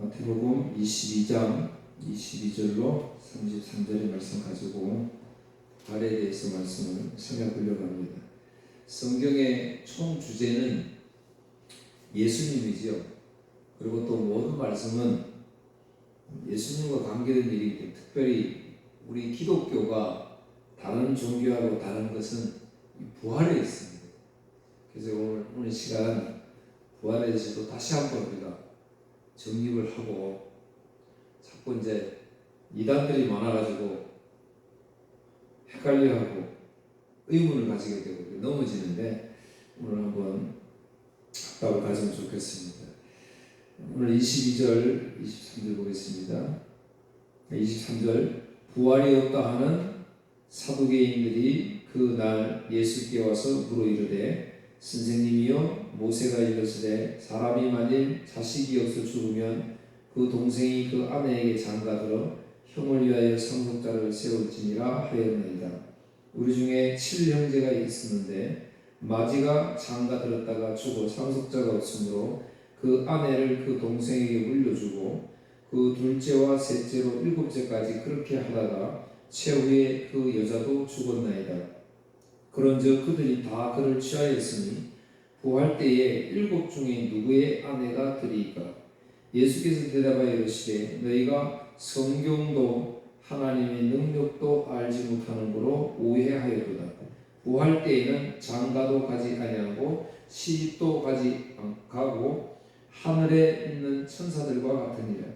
마태복음 22장 22절로 33절의 말씀 가지고 발에 대해서 말씀을 생각하려고 합니다. 성경의 총 주제는 예수님이지요. 그리고 또 모든 말씀은 예수님과 관계된 일이기 때문에, 특별히 우리 기독교가 다른 종교하고 다른 것은 부활에 있습니다. 그래서 오늘 시간 부활에 대해서도 다시 한번 우리가 정립을 하고, 자꾸 이제 이단들이 많아가지고 헷갈려하고 의문을 가지게 되고 넘어지는데, 오늘 한번 답을 가지면 좋겠습니다. 오늘 22절, 23절 보겠습니다. 23절, 부활이 없다 하는 사두개인들이 그 날 예수께 와서 물어 이르되, 선생님이여, 모세가 이르시되 사람이 만일 자식이 없어 죽으면 그 동생이 그 아내에게 장가들어 형을 위하여 상속자를 세울지니라 하였나이다. 우리 중에 7형제가 있었는데 마지가 장가들었다가 죽어 상속자가 없으므로 그 아내를 그 동생에게 물려주고 그 둘째와 셋째로 7째까지 그렇게 하다가 최후에 그 여자도 죽었나이다. 그런즉 그들이 다 그를 취하였으니 부활 때에 7 중에 누구의 아내가 되리이까? 예수께서 대답하여 이르시되, 너희가 성경도 하나님의 능력도 알지 못하는 거로 오해하였도다. 부활 때에는 장가도 가지 아니하고 시집도 가지 가고 하늘에 있는 천사들과 같으니라.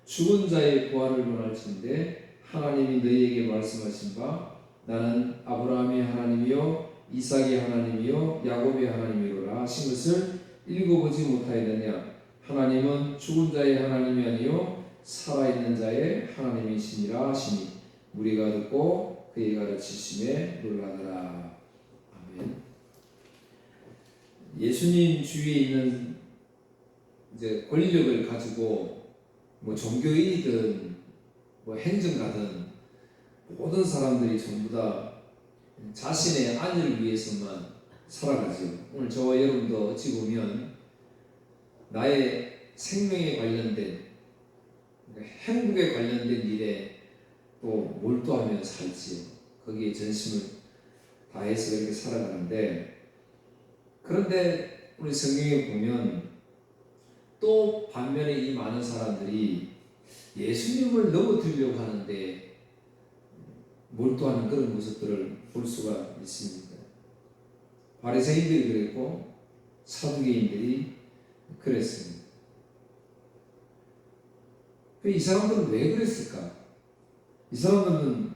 죽은 자의 부활을 논할진대 하나님이 너희에게 말씀하신 바, 나는 아브라함의 하나님이요 이삭의 하나님이요 야곱의 하나님이로라 하신 것을 읽어보지 못하였느냐? 하나님은 죽은 자의 하나님이 아니요 살아있는 자의 하나님이시니라 하시니, 무리가 듣고 그의 가르치심에 놀라더라. 아멘. 예수님 주위에 있는 이제 권력을 가지고 종교인이든 행정가든 모든 사람들이 전부 다 자신의 안위를 위해서만 살아가죠. 오늘 저와 여러분도 어찌 보면 나의 생명에 관련된, 행복에 관련된 일에 또 몰두하며 살지요. 거기에 전심을 다해서 이렇게 살아가는데, 그런데 우리 성경에 보면 또 반면에 이 많은 사람들이 예수님을 넘어뜨리려고 하는데 몰두하는 그런 모습들을 볼 수가 있습니다. 바리새인들이 그랬고 사두개인들이 그랬습니다. 이 사람들은 왜 그랬을까? 이 사람들은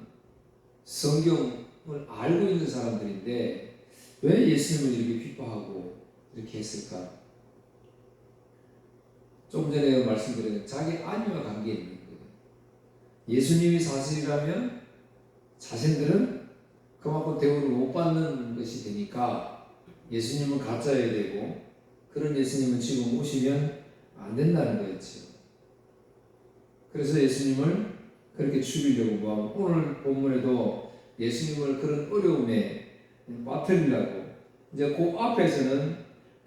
성경을 알고 있는 사람들인데 왜 예수님을 이렇게 핍박하고 이렇게 했을까? 좀 전에 말씀드린 자기 안위와 관계에 있는 거예요. 예수님이 사실이라면 자신들은 그만큼 대우를 못 받는 것이 되니까 예수님은 가짜여야 되고, 그런 예수님은 지금 오시면 안 된다는 거였죠. 그래서 예수님을 그렇게 죽이려고 하고, 오늘 본문에도 예수님을 그런 어려움에 빠뜨리려고, 이제 그 앞에서는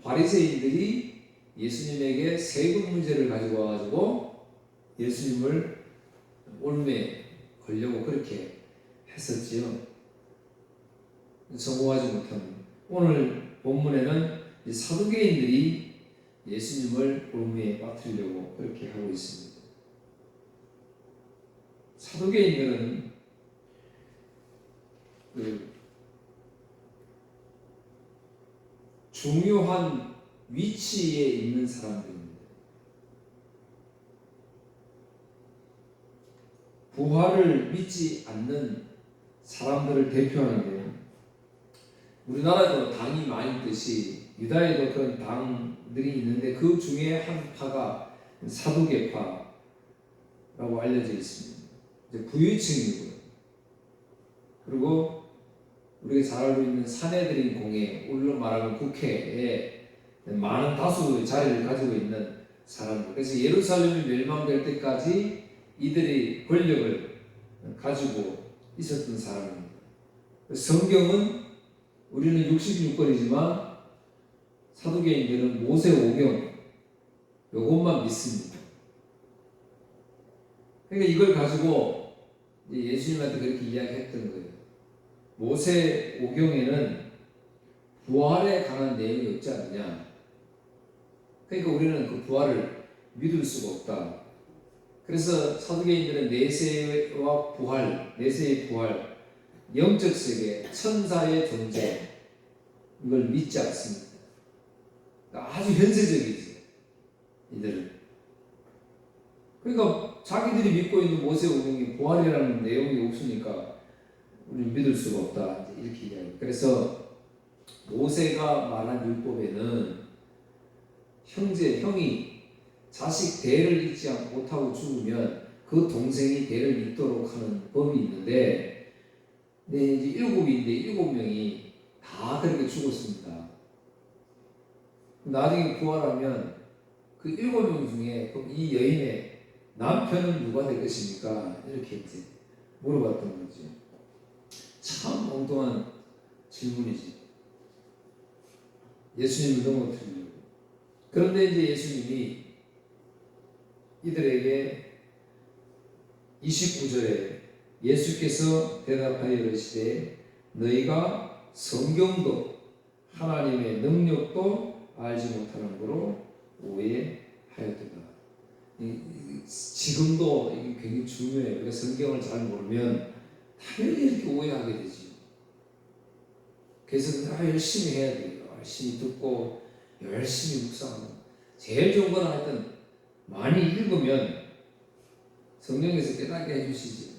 바리새인들이 예수님에게 세금 문제를 가지고 와가지고 예수님을 올매에 걸려고 그렇게 했었지요. 성공하지 못합니다. 오늘 본문에는 이 사두개인들이 예수님을 올무에 빠뜨리려고 그렇게 하고 있습니다. 사두개인들은 중요한 위치에 있는 사람들입니다. 부활을 믿지 않는 사람들을 대표하는데요. 우리나라에도 당이 많이 있듯이 유다에도 그런 당들이 있는데 그 중에 한 파가 사두개파라고 알려져 있습니다. 이제 부유층이고요. 그리고 우리가 잘 알고 있는 사내들인 공회, 우리로 말하면 국회에 많은 다수의 자리를 가지고 있는 사람들. 그래서 예루살렘이 멸망될 때까지 이들이 권력을 가지고 있었던 사람입니다. 성경은 우리는 66권이지만 사두개인들은 모세오경 요것만 믿습니다. 그러니까 이걸 가지고 예수님한테 그렇게 이야기했던 거예요. 모세 오경에는 부활에 관한 내용이 없지 않느냐. 그러니까 우리는 그 부활을 믿을 수가 없다. 그래서 사두개인들은 내세와 부활, 내세의 부활, 영적 세계, 천사의 존재, 이걸 믿지 않습니다. 아주 현세적이지, 이들은. 그러니까 자기들이 믿고 있는 모세오경이 부활이라는 내용이 없으니까 우리는 믿을 수가 없다, 이렇게 얘기해요. 그래서 모세가 말한 율법에는 형이 자식 대를 잇지 못하고 죽으면 그 동생이 대를 잇도록 하는 법이 있는데, 이제 7인데 7명이 다 그렇게 죽었습니다. 나중에 부활하면 그 7명 중에 이 여인의 남편은 누가 될 것입니까? 이렇게 이제 물어봤던 거죠. 참 엉뚱한 질문이지. 예수님을 넘어뜨리려고. 그런데 이제 예수님이 이들에게 29절에 예수께서 대답하여 이르시되 너희가 성경도 하나님의 능력도 알지 못하는 거로 오해하였도다. 지금도 이게 굉장히 중요해요. 우리가 성경을 잘 모르면 당연히 이렇게 오해하게 되지. 그래서 열심히 해야 돼요. 열심히 듣고 열심히 묵상하고. 제일 좋은 건 하여튼 많이 읽으면 성령에서 깨닫게 해주시지.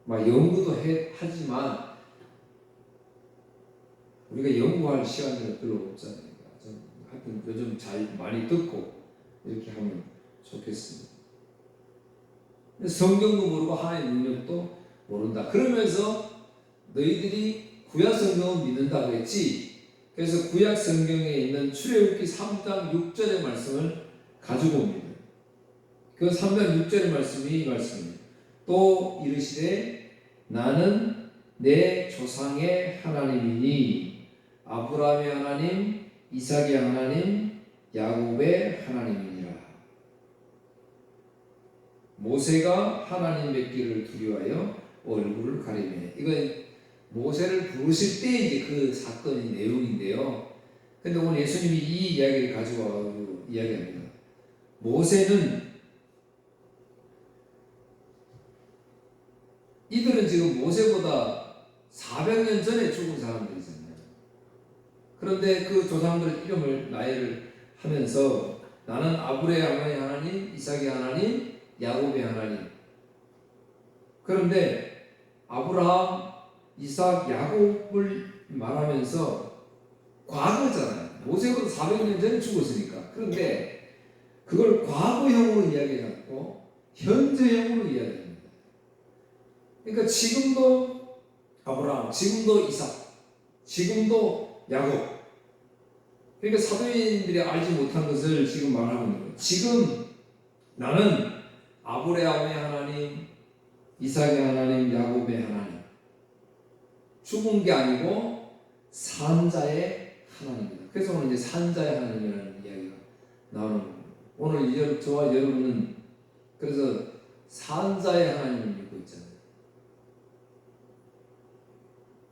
막 연구도 하지만 우리가 연구할 시간이 별로 없잖아요. 하여튼 요즘 잘 많이 듣고 이렇게 하면 좋겠습니다. 성경도 모르고 하나님의 능력도 모른다. 그러면서 너희들이 구약 성경을 믿는다고 했지. 그래서 구약 성경에 있는 출애굽기 3장 6절의 말씀을 가지고 옵니다. 그 3장 6절의 말씀이 이 말씀입니다. 또 이르시되 나는 내 조상의 하나님이니 아브라함의 하나님, 이삭의 하나님, 야곱의 하나님이니라. 모세가 하나님 뵙기를 두려워하여 얼굴을 가리매. 이건 모세를 부르실 때 이제 그 사건의 내용인데요. 근데 오늘 예수님이 이 이야기를 가지고 와서 이야기합니다. 모세는 이들은 지금 모세보다 400년 전에 죽은 사람들이잖아요. 그런데 그 조상들 이름을 나열을 하면서 나는 아브라함의 하나님, 이삭의 하나님, 야곱의 하나님. 그런데 아브라함, 이삭, 야곱을 말하면서 과거잖아요. 모세보다 400년 전에 죽었으니까. 그런데 그걸 과거형으로 이야기해갖고 현재형으로 이야기합니다. 그러니까 지금도 아브라함, 지금도 이삭, 지금도 야곱. 그러니까 사도인들이 알지 못한 것을 지금 말하고 있는 거예요. 지금 나는 아브라함의 하나님, 이삭의 하나님, 야곱의 하나님. 죽은 게 아니고 산자의 하나님이다. 그래서 오늘 이제 산자의 하나님이라는 이야기가 나오는 거예요. 오늘 저와 여러분은 그래서 산자의 하나님을 믿고 있잖아요.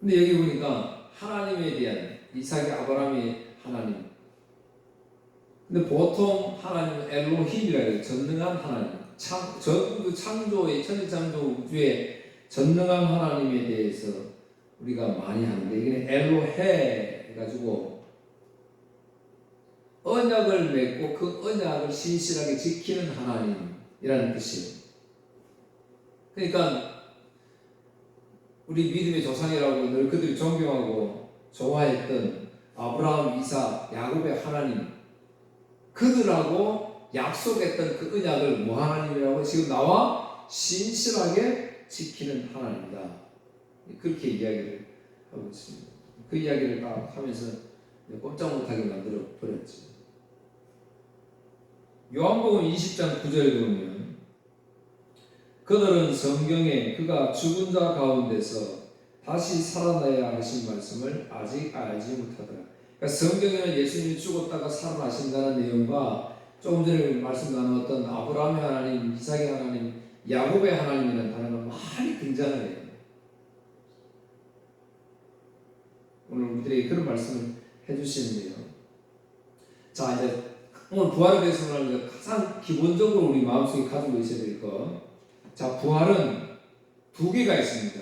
근데 여기 보니까 하나님에 대한 이삭의 아브라함의 하나님. 근데 보통 하나님은 엘로힘이라 해요. 전능한 하나님. 전부 창조의 천지창조 우주의 전능한 하나님에 대해서 우리가 많이 하는데 이게 엘로헤 해가지고 언약을 맺고 그 언약을 신실하게 지키는 하나님이라는 뜻이에요. 그러니까 우리 믿음의 조상이라고 늘 그들이 존경하고 좋아했던 아브라함, 이삭, 야곱의 하나님, 그들하고 약속했던 그 언약을 뭐 하나님이라고 지금 나와 신실하게 지키는 하나님이다. 그렇게 이야기를 하고 있습니다. 그 이야기를 딱 하면서 꼼짝 못하게 만들어 버렸지. 요한복음 20장 9절에 보면 그들은 성경에 그가 죽은 자 가운데서 다시 살아나야 하신 말씀을 아직 알지 못하더라. 그러니까 성경에는 예수님이 죽었다가 살아나신다는 내용과 조금 전에 말씀 나누었던 아브라함의 하나님, 이삭의 하나님, 야곱의 하나님이라는 단어가 많이 등장을 해요. 오늘 우리들에게 그런 말씀을 해주시는데요. 자, 이제 오늘 부활에 대해서 말하면 가장 기본적으로 우리 마음속에 가지고 있어야 될 것. 자, 부활은 두 개가 있습니다.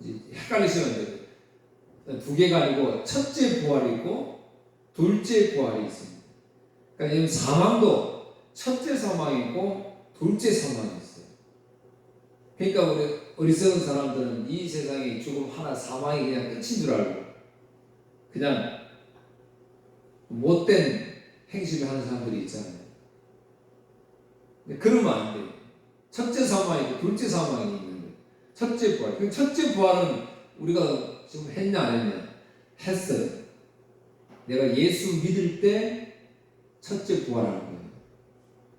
이제 헷갈리시면 안 돼요. 두 개가 아니고 첫째 부활이 있고 둘째 부활이 있습니다. 그러니까 사망도 첫째 사망이 있고 둘째 사망이 있어요. 그러니까 우리 어리석은 사람들은 이 세상의 죽음 하나, 사망이 그냥 끝인 줄 알고 그냥 못된 행실을 하는 사람들이 있잖아요. 근데 그러면 안 돼요. 첫째 사망이 있고 둘째 사망이 있는 거예요. 첫째 부활. 그 첫째 부활은 우리가 지금 했냐 안 했냐? 했어요. 내가 예수 믿을 때 첫째 부활하는 거예요.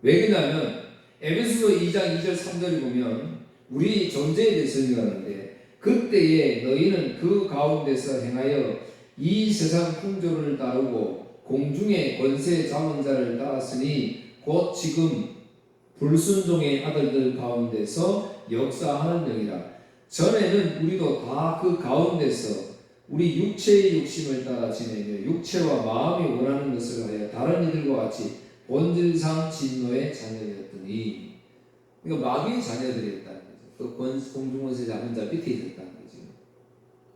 왜 그러냐면 에베소서 2장 2절 3절을 보면 우리 존재에 대해서 설명하는데 그때에 너희는 그 가운데서 행하여 이 세상 풍조를 따르고 공중의 권세 잡은 자를 따랐으니 곧 지금 불순종의 아들들 가운데서 역사하는 영이라. 전에는 우리도 다 그 가운데서 우리 육체의 욕심을 따라 지내며 육체와 마음이 원하는 것을 하여 다른 이들과 같이 본질상 진노의 자녀였더니, 그러니까 마귀의 자녀들이었다는 거죠. 또 공중권세 잡은 자 밑에 있었다는 거죠.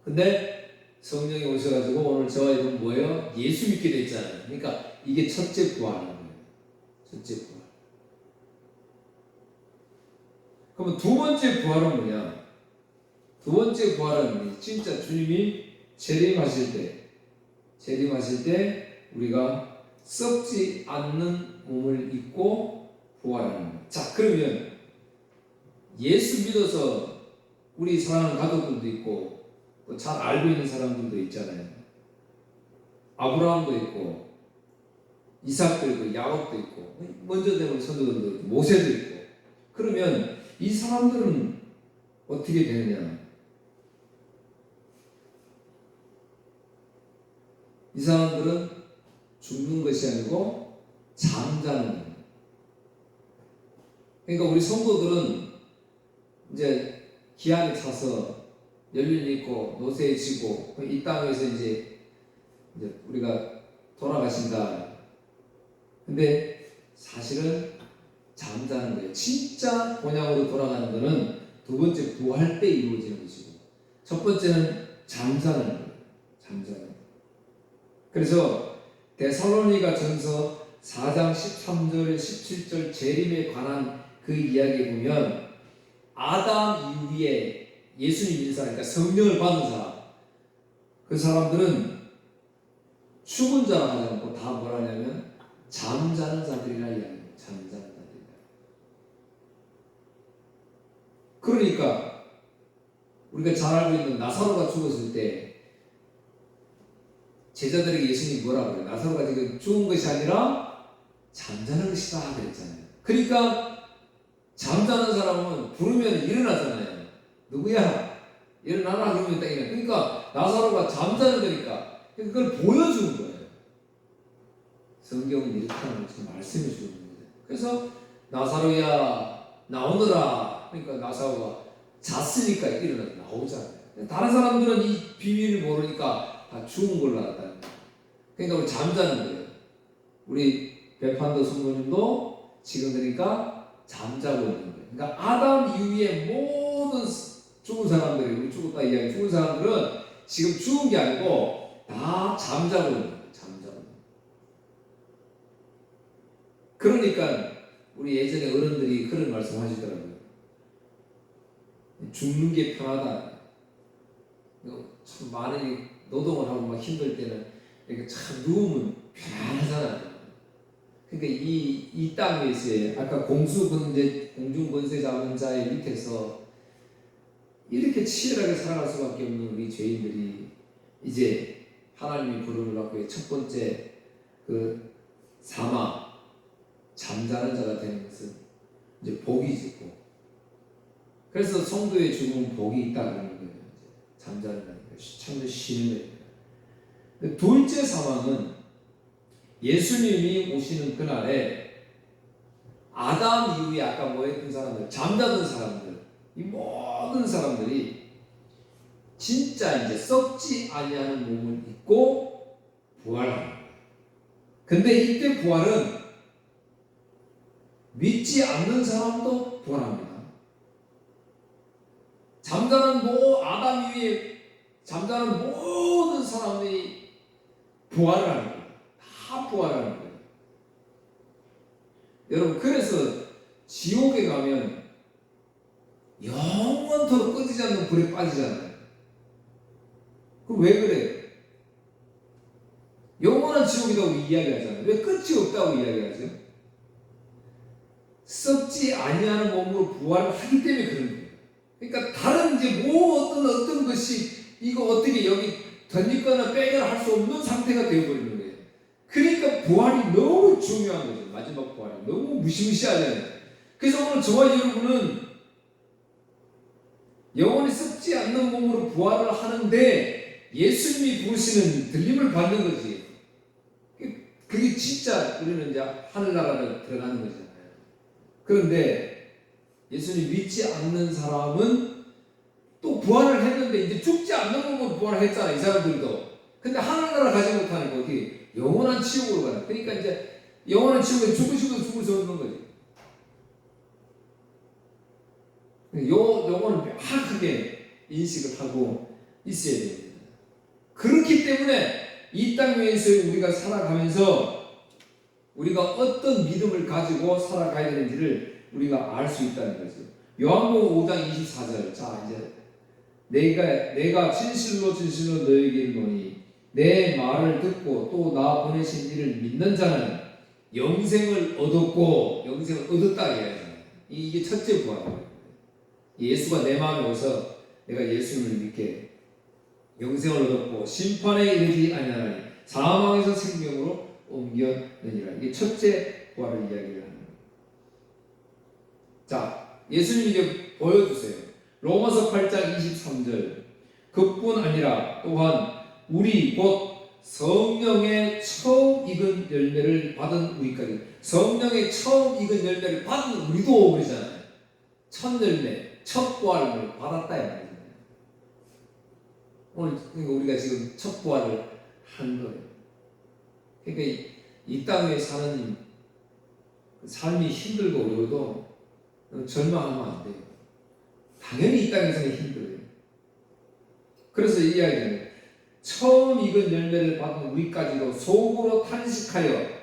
근데 성령이 오셔가지고 오늘 저와 여러분 뭐예요? 예수 믿게 됐잖아요. 그러니까 이게 첫째 부활인 거예요. 첫째 부활. 그러면 두 번째 부활은 뭐냐? 두 번째 부활은 진짜 주님이 재림하실 때 우리가 썩지 않는 몸을 입고 부활하는 거예요. 자, 그러면 예수 믿어서 우리 사랑하는 가족들도 있고 또 잘 알고 있는 사람들도 있잖아요. 아브라함도 있고 이삭도 있고 야곱도 있고 먼저 되는 선조들도 있고 모세도 있고. 그러면 이 사람들은 어떻게 되느냐? 이 사람들은 죽는 것이 아니고 잠자는 거예요. 그러니까 우리 성도들은 이제 기한에 차서 연륜이 있고 노쇠에 지고 이 땅에서 이제 우리가 돌아가신다. 근데 사실은 잠자는 거예요. 진짜 본향으로 돌아가는 것은 두 번째 부활 때 이루어지는 것이고 첫 번째는 잠자는 거예요. 잠자는 거예요. 그래서 데살로니가 전서 4장 13절 17절 재림에 관한 그 이야기에 보면 아담 이후에 예수님 믿는 사람, 그러니까 성령을 받은 사람, 그 사람들은 죽은 자라 하지 않고 다 뭐라 하냐면 잠자는 자들이라 이야기해요. 잠자는 자들이라. 그러니까 우리가 잘 알고 있는 나사로가 죽었을 때 제자들에게 예수님이 뭐라고 그래요? 나사로가 지금 죽은 것이 아니라 잠자는 것이다 그랬잖아요. 그러니까 잠자는 사람은 부르면 일어나잖아요. 누구야? 일어나라 그러면 딱 일어나. 그러니까 나사로가 잠자는 거니까 그걸 보여주는 거예요. 성경은 이렇게 하는 것을 말씀해 주는 거예요. 그래서 나사로야 나오너라. 그러니까 나사로가 잤으니까 일어나서 나오잖아요. 다른 사람들은 이 비밀을 모르니까 다 죽은 걸로 알았다는 거예요. 그러니까 우리 잠자는 거예요. 우리 베판도 성도님도 지금 그러니까 잠자고 있는 거예요. 그러니까 아담 이후에 모든 죽은 사람들이, 우리 죽었다 이야기 죽은 사람들은 지금 죽은 게 아니고 다 잠자고 있는 거예요. 잠자고. 그러니까 우리 예전에 어른들이 그런 말씀 하시더라고요. 죽는 게 편하다. 참 많이 노동을 하고 막 힘들 때는 이렇게 참 누우면 편하잖아요. 그러니까 이 땅에서의 아까 공중권세 잡은 자의 밑에서 이렇게 치열하게 살아갈 수밖에 없는 우리 죄인들이 이제 하나님의 부름을 받고 첫 번째 그 사망 잠자는 자가 되는 것은 이제 복이지고, 그래서 성도의 죽음은 복이 있다는 거예요. 잠자는 거니까 참으로 쉬는 거예요. 둘째 사망은 예수님이 오시는 그날에 아담 이후에 아까 뭐 했던 사람들, 잠자던 사람들, 이 모든 사람들이 진짜 이제 썩지 아니하는 몸을 입고 부활하는 거예요. 근데 이때 부활은 믿지 않는 사람도 부활합니다. 잠자는 아담 이후에 잠자는 모든 사람들이 부활을 하는 거예요. 다 부활하는 거예요. 여러분, 그래서 지옥에 가면 영원토록 꺼지지 않는 불에 빠지잖아요. 그럼 왜 그래요? 영원한 지옥이라고 이야기하잖아요. 왜 끝이 없다고 이야기하죠? 썩지 아니하는 몸으로 부활을 하기 때문에 그런 거예요. 그러니까 다른 이제 어떤 것이 이거 어떻게 여기 던지거나 빼거나 할 수 없는 상태가 되어버리는 거예요. 그러니까 부활이 너무 중요한 거죠. 마지막 부활이 너무 무시무시하잖아요. 그래서 오늘 저와 여러분은 영원히 썩지 않는 몸으로 부활을 하는데 예수님이 부르시는 들림을 받는 거지. 그게 진짜 우리는 이제 하늘나라를 들어가는 거잖아요. 그런데 예수님 믿지 않는 사람은 또 부활을 했는데 이제 죽지 않는 몸으로 부활을 했잖아요. 이 사람들도. 근데 하늘나라 가지 못하는 거 어떻게 영원한 지옥으로 가는. 그러니까 이제 영원한 지옥에 죽으시고 죽을 수 없는 거지. 요거는 명확하게 인식을 하고 있어야 됩니다. 그렇기 때문에 이 땅 위에서 우리가 살아가면서 우리가 어떤 믿음을 가지고 살아가야 되는지를 우리가 알 수 있다는 거죠. 요한복음 5장 24절. 자, 이제 내가 진실로 너에게 이르노니 내 말을 듣고 또 나 보내신 이를 믿는 자는 영생을 얻었고, 영생을 얻었다 이야기하잖아요. 이게 첫째 부활이에요. 예수가 내 마음에 오서 내가 예수님을 믿게 영생을 얻었고 심판에 이르지 아니하나니 사망에서 생명으로 옮겼느니라. 이게 첫째 부활을 이야기를 하는 거예요. 자, 예수님 이제 보여주세요. 로마서 8장 23절. 그뿐 아니라 또한 우리 곧 성령의 처음 익은 열매를 받은 우리까지. 성령의 처음 익은 열매를 받은 우리도 그러잖아요. 첫 열매, 첫 부활을 받았다 이 말이잖아요. 오늘 그러니까 우리가 지금 첫 부활을 한 거예요. 그러니까 이 땅에 사는 삶이 힘들고 어려워도 절망하면 안 돼요. 당연히 이 땅에서는 힘들어요. 그래서 이 이야기는 처음 익은 열매를 받은 우리까지도 속으로 탄식하여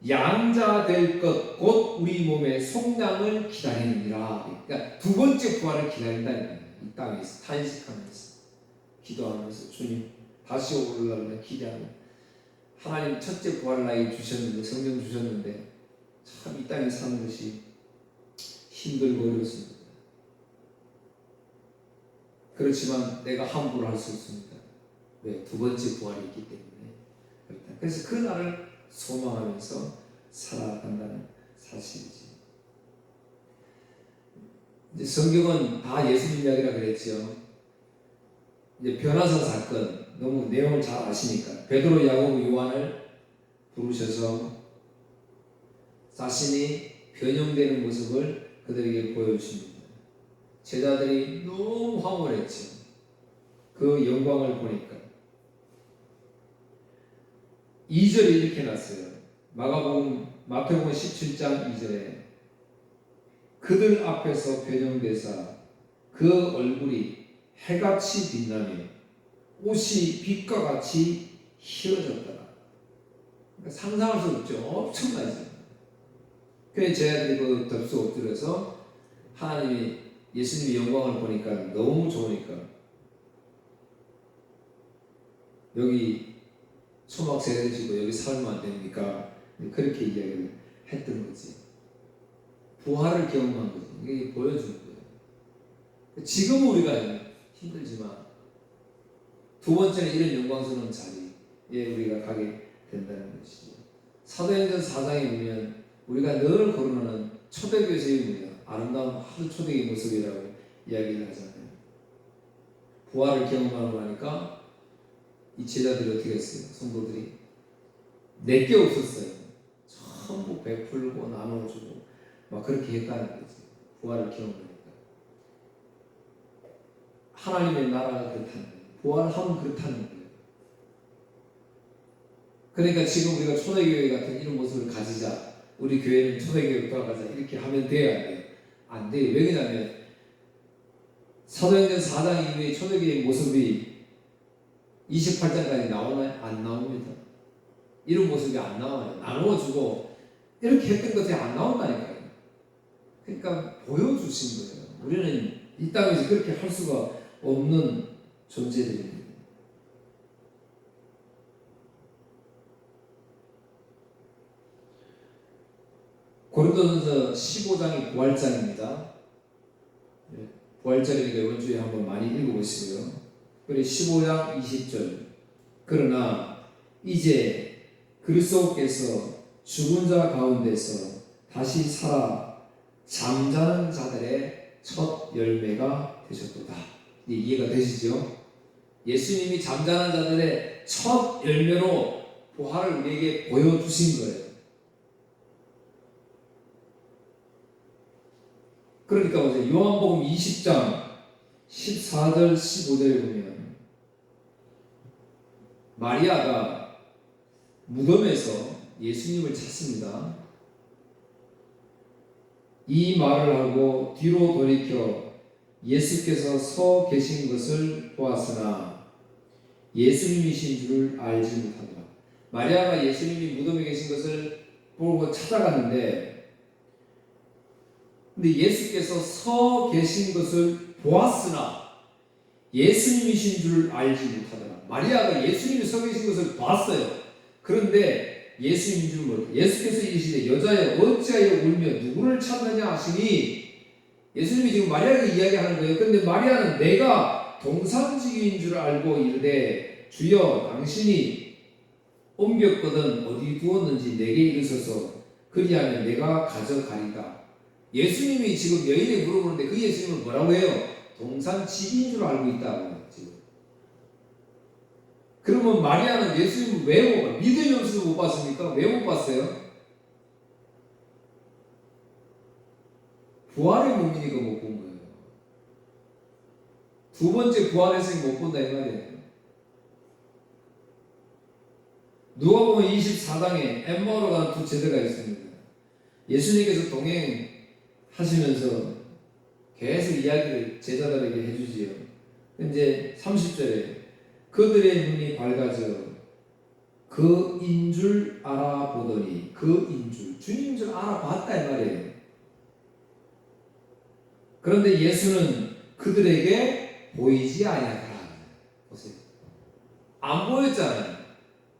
양자 될 것 곧 우리 몸의 속량을 기다리느니라. 그러니까 두 번째 부활을 기다린다는 거예요. 이 땅에서 탄식하면서 기도하면서 주님 다시 오르려면 기대하며 하나님 첫째 부활을 나에게 주셨는데 성령 주셨는데 참 이 땅에 사는 것이 힘들고 어렵습니다. 그렇지만 내가 함부로 할 수 없습니다. 왜? 두 번째 부활이 있기 때문에 그렇다. 그래서 그 날을 소망하면서 살아간다는 사실이지. 이제 성경은 다 예수님 이야기라 그랬죠. 이제 변화산 사건 너무 내용을 잘 아시니까 베드로, 야고보, 요한을 부르셔서 자신이 변형되는 모습을 그들에게 보여주십니다. 제자들이 너무 황홀했죠. 그 영광을 보니까 2절에 이렇게 났어요. 마태복음 17장 2절에 그들 앞에서 변형되사 그 얼굴이 해같이 빛나며 옷이 빛과 같이 희어졌더라. 그러니까 상상할 수 없죠. 엄청나죠. 그래서 제자들이 그 덥석 엎드려서 하나님이 예수님의 영광을 보니까 너무 좋으니까 여기 초막 세대시고 여기 살면 안 됩니까? 그렇게 이야기를 했던 거지. 부활을 경험한 거지. 이게 보여주는 거예요. 지금 우리가 힘들지만 두 번째는 이런 영광스러운 자리에 우리가 가게 된다는 것이죠. 사도행전 4장에 보면 우리가 늘 거론하는 초대교회의 뭐냐 아름다운 하루 초대의 모습이라고 이야기를 하잖아요. 부활을 경험하고 나니까 이 제자들이 어떻게 했어요? 성도들이 내게 없었어요. 전부 베풀고 나눠주고 막 그렇게 했다는 거지. 부활을 경험하니까. 하나님의 나라가 그렇다는 거예요. 부활하면 그렇다는 거예요. 그러니까 지금 우리가 초대교회 같은 이런 모습을 가지자. 우리 교회는 초대교회로 돌아가자. 이렇게 하면 돼요, 안 돼요? 안 돼요. 왜 그러냐면 사도행전 4장 이후에 초대교회의 모습이 28장까지 나오나요? 안 나옵니다. 이런 모습이 안 나와요. 나누어주고 이렇게 했던 것이 안 나온다니까요. 그러니까 보여주신 거예요. 우리는 이 땅에서 그렇게 할 수가 없는 존재들입니다. 고린도전서 15장이 부활장입니다. 부활절이니까 이번 주에 한번 많이 읽어보시고요. 그리고 15장 20절. 그러나 이제 그리스도께서 죽은 자 가운데서 다시 살아 잠자는 자들의 첫 열매가 되셨도다. 이해가 되시죠? 예수님이 잠자는 자들의 첫 열매로 부활을 우리에게 보여주신 거예요. 그러니까 보세요. 요한복음 20장 14절 15절에 보면 마리아가 무덤에서 예수님을 찾습니다. 이 말을 하고 뒤로 돌이켜 예수께서 서 계신 것을 보았으나 예수님이신 줄을 알지 못하더라. 마리아가 예수님이 무덤에 계신 것을 보고 찾아갔는데 근데 예수께서 서 계신 것을 보았으나 예수님이신 줄 알지 못하더라. 마리아가 예수님이 서 계신 것을 봤어요. 그런데 예수님인 줄 모르고 예수께서 이르시되 여자여 어찌하여 울며 누구를 찾느냐 하시니 예수님이 지금 마리아에게 이야기하는 거예요. 그런데 마리아는 내가 동산지기인 줄 알고 이르되 주여 당신이 옮겼거든 어디 두었는지 내게 이르소서 그리하면 내가 가져가리다. 예수님이 지금 여인에게 물어보는데 그 예수님은 뭐라고 해요? 동산지기인 줄 알고 있다고 지금. 그러면 마리아는 예수님을 왜 못 봤어요? 믿음이 없어서 못 봤습니까? 왜 못 봤어요? 부활의 몸이니까 못 본 거예요. 두 번째 부활했으니 못 본다 이 말이에요. 누가복음 24장에 엠마오로 가는 두 제자가 있습니다. 예수님께서 동행하시면서 계속 이야기를 제자들에게 해주지요. 이제 30절에 그들의 눈이 밝아져 그인 줄 알아보더니 그인 줄 주님인 줄 알아봤다 이 말이에요. 그런데 예수는 그들에게 보이지 아니하더라. 보세요. 안 보였잖아요.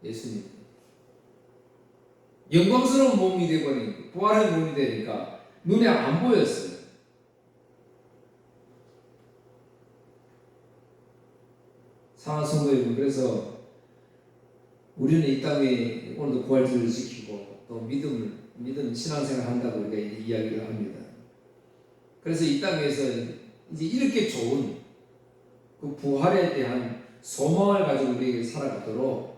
예수님. 영광스러운 몸이 되버리니까 부활의 몸이 되니까 눈에 안 보였어요. 사랑하는 성도 여러분, 그래서 우리는 이 땅에 오늘도 부활주의를 지키고 또 믿음 신앙생활 한다고 우리가 이야기를 합니다. 그래서 이 땅에서 이제 이렇게 좋은 그 부활에 대한 소망을 가지고 우리에게 살아가도록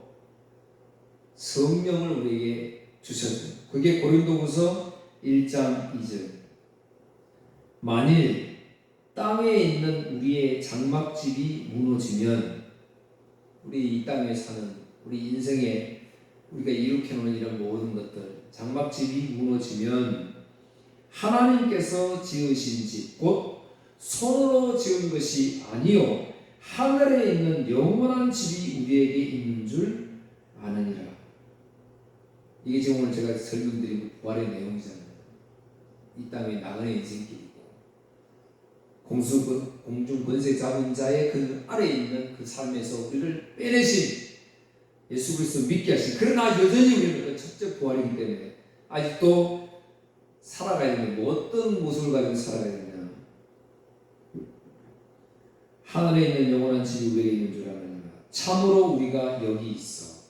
성령을 우리에게 주셨죠. 그게 고린도후서 1장 2절. 만일 땅에 있는 우리의 장막집이 무너지면 우리 이 땅에 사는 우리 인생에 우리가 일으켜놓은 이런 모든 것들 장막집이 무너지면 하나님께서 지으신 집 곧 손으로 지은 것이 아니요 하늘에 있는 영원한 집이 우리에게 있는 줄 아느니라. 이게 지금 오늘 제가 설명드린 부활의 내용이잖아요. 이 땅에 나그네 인생길이고 공중 권세 잡은 자의 그 아래에 있는 그 삶에서 우리를 빼내신 예수 그리스도 믿게 하신, 그러나 여전히 우리는 그 첫째 부활이기 때문에 아직도 살아가야 되는 뭐 어떤 모습을 가지고 살아가야 되냐. 하늘에 있는 영원한 집이 우리에게 있는 줄 아느냐. 참으로 우리가 여기 있어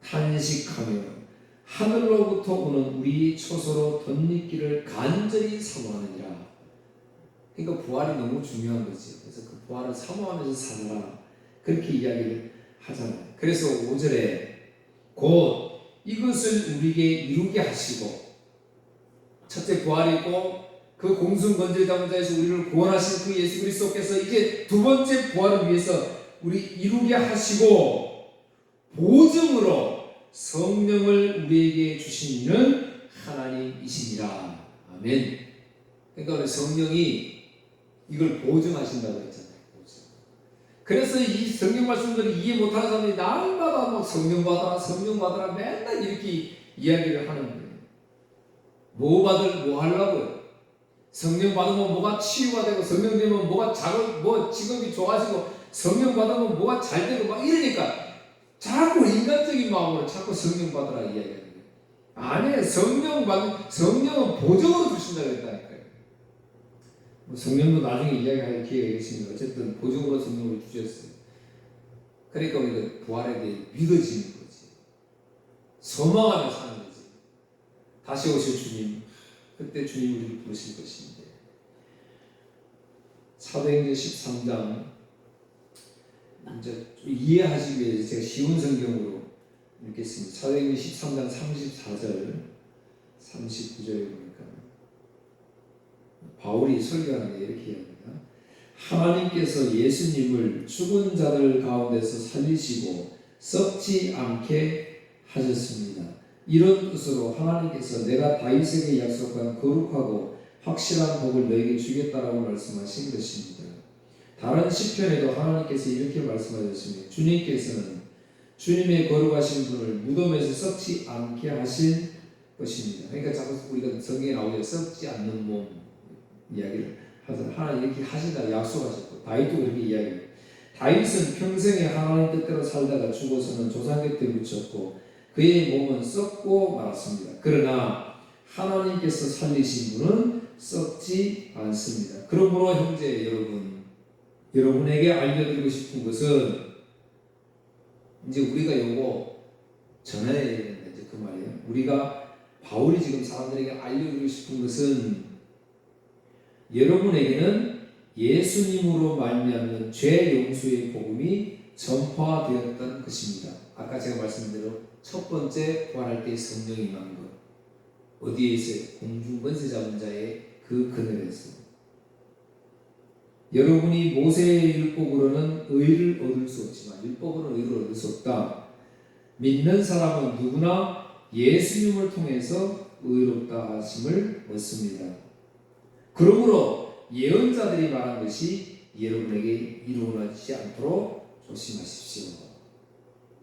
탄식하며 하늘로부터 오는 우리 초소로 덧입기를 간절히 사모하느니라. 그러니까 부활이 너무 중요한 거지. 그래서 그 부활을 사모하면서 살아라. 그렇게 이야기를 하잖아요. 그래서 5절에 곧 이것을 우리에게 이루게 하시고, 첫째 부활이 있고 그 공승건설 잡은 자에서 우리를 구원하신 그 예수 그리스도께서 이제 두 번째 부활을 위해서 우리 이루게 하시고, 보증으로 성령을 우리에게 주신 이는 하나님이시니라. 아멘. 그러니까 우리 성령이 이걸 보증하신다고 했잖아요. 그래서 이 성경 말씀들을 이해 못하는 사람들이 날마다 막 성령 받아라 맨날 이렇게 이야기를 하는 거예요. 뭐 하려고요? 성령 받으면 뭐가 치유가 되고, 성령 되면 뭐가 직업이 좋아지고, 성령 받으면 뭐가 잘 되고 막 이러니까 자꾸 인간적인 마음으로 자꾸 성령 받으라 이야기하는 거예요. 아니, 성령은 보증으로 주신다고 했다니까요. 성령도 나중에 이야기할 기회가 있습니다. 어쨌든 보증으로 성령을 주셨어요. 그러니까 우리가 부활에 대해 믿어지는 거지. 소망하며 사는 거지. 다시 오실 주님, 그때 주님 우리를 부르실 것인데. 사도행전 13장 이제 이해하시기 위해서 제가 쉬운 성경으로 읽겠습니다. 사도행전 13장 34절 39절에 보니까 바울이 설교하는데 이렇게 합니다. 하나님께서 예수님을 죽은 자들 가운데서 살리시고 썩지 않게 하셨습니다. 이런 뜻으로 하나님께서 내가 다윗에게 약속한 거룩하고 확실한 복을 너에게 주겠다라고 말씀하신 것입니다. 다른 시편에도 하나님께서 이렇게 말씀하셨습니다. 주님께서는 주님의 거룩하신 분을 무덤에서 썩지 않게 하실 것입니다. 그러니까 자꾸 우리가 성경에 나오죠. 썩지 않는 몸 이야기를 하잖아요. 하나님 이렇게 하신다고 약속하셨고, 다윗도 그렇게 이야기해요. 다윗은 평생에 하나님 뜻대로 살다가 죽어서는 조상 곁에 묻혔고 그의 몸은 썩고 말았습니다. 그러나 하나님께서 살리신 분은 썩지 않습니다. 그러므로 형제 여러분에게 알려드리고 싶은 것은, 이제 우리가 요거 전해야 되는데 이제 그 말이에요. 우리가 바울이 지금 사람들에게 알려드리고 싶은 것은, 여러분에게는 예수님으로 말미암는 죄 용서의 복음이 전파되었던 것입니다. 아까 제가 말씀드린 대로 첫 번째 부활할 때 성령이 임한 것, 어디에 있어요? 공중권세 잡은 자의 그 그늘에서. 여러분이 모세의 율법으로는 의를 얻을 수 없지만, 율법으로는 의를 얻을 수 없다. 믿는 사람은 누구나 예수님을 통해서 의롭다 하심을 얻습니다. 그러므로 예언자들이 말한 것이 여러분에게 이루어지지 않도록 조심하십시오.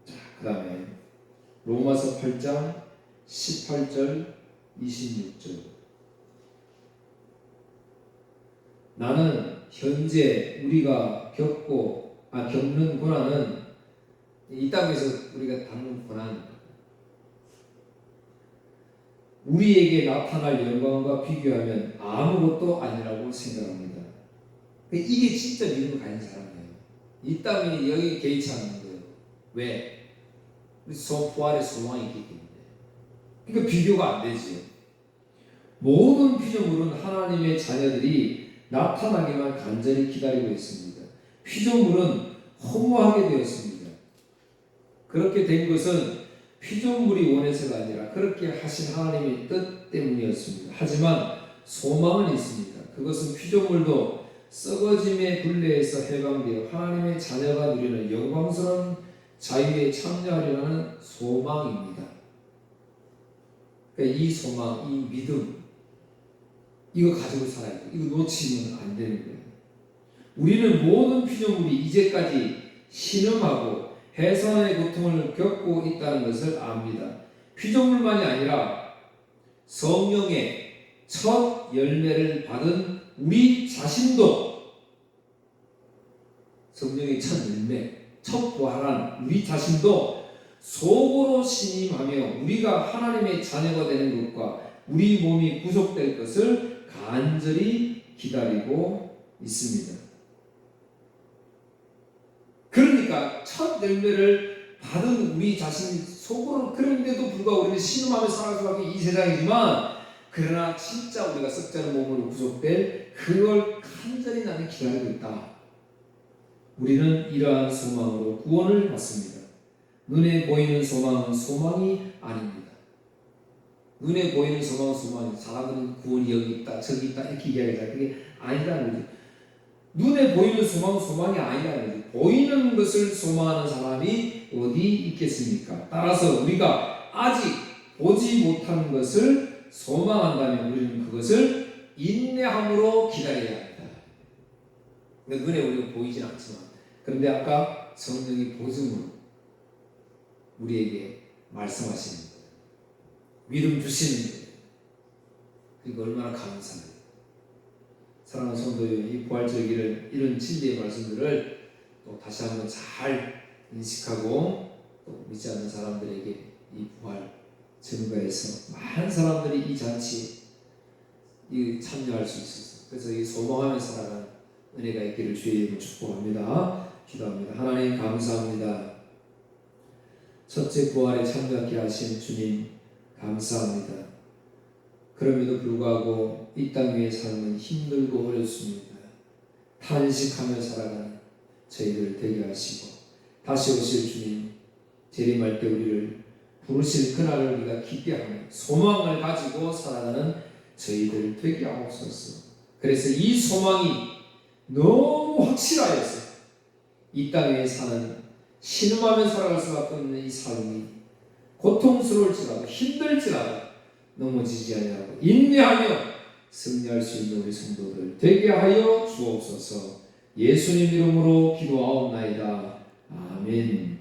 자, 그 다음에 로마서 8장 18절 26절. 나는 현재 우리가 겪는 고난은, 이 땅에서 우리가 받는 고난, 우리에게 나타날 영광과 비교하면 아무것도 아니라고 생각합니다. 이게 진짜 믿음을 가진 사람이에요. 이 땅이 여기 개의치 않는 거예요. 왜? 우리 부활의 소망이 있기 때문에. 그러니까 비교가 안 되지요. 모든 피조물은 하나님의 자녀들이 나타나기만 간절히 기다리고 있습니다. 피조물은 허무하게 되었습니다. 그렇게 된 것은 피조물이 원해서가 아니라 그렇게 하신 하나님의 뜻 때문이었습니다. 하지만 소망은 있습니다. 그것은 피조물도 썩어짐의 굴레에서 해방되어 하나님의 자녀가 누리는 영광스러운 자유에 참여하려는 소망입니다. 그러니까 이 소망, 이 믿음, 이거 가지고 살아야 돼요. 이거 놓치면 안 되는 거예요. 우리는 모든 피조물이 이제까지 신음하고 해산의 고통을 겪고 있다는 것을 압니다. 피조물만이 아니라 성령의 첫 열매를 받은 우리 자신도, 성령의 첫 열매, 첫 부활한 우리 자신도 속으로 신임하며 우리가 하나님의 자녀가 되는 것과 우리 몸이 구속될 것을 간절히 기다리고 있습니다. 그러니까 첫 열매를 받은 우리 자신이 속으로, 그런데도 불구하고 우리는 신음하며 살아갈 수밖에 이 세상이지만, 그러나 진짜 우리가 썩지 않은 몸으로 구속될 그걸 간절히 나는 기다리고 있다. 우리는 이러한 소망으로 구원을 받습니다. 눈에 보이는 소망은 소망이 아닙니다. 눈에 보이는 소망은 소망이, 사람들은 구원이 여기 있다 저기 있다 이렇게 이야기하잖아요. 그게 아니라는 거죠. 눈에 보이는 소망은 소망이 아니라는 거죠. 보이는 것을 소망하는 사람이 어디 있겠습니까? 따라서 우리가 아직 보지 못한 것을 소망한다면 우리는 그것을 인내함으로 기다려야 합니다. 근데 눈에 우리가 보이진 않지만, 그런데 아까 성령이 보증으로 우리에게 말씀하시는 거예요. 믿음 주시는 거예요. 그리고 얼마나 감사해요. 사랑하는 성도여, 이 부활절 이런 진리의 말씀들을 또 다시 한번 잘 인식하고 또 믿지 않는 사람들에게 이 부활 증거해서 많은 사람들이 이 잔치에 참여할 수 있어서, 그래서 이 소망하며 살아가는 은혜가 있기를 주의 이름으로 축복합니다. 기도합니다. 하나님 감사합니다. 첫째 부활에 참여하게 하신 주님 감사합니다. 그럼에도 불구하고 이 땅 위의 삶은 힘들고 어렵습니다. 탄식하며 살아가는 저희들 되게 하시고, 다시 오실 주님 재림할 때 우리를 부르실 그날을 우리가 기대하며 소망을 가지고 살아가는 저희들 되게 하옵소서. 그래서 이 소망이 너무 확실하여서 이 땅에 사는 신음하며 살아갈 수밖에 없는 이 삶이 고통스러울지라도 힘들지라도 넘어지지 아니하고 인내하며 승리할 수 있는 우리 성도들 되게 하여 주옵소서. 예수님 이름으로 기도하옵나이다. 아멘.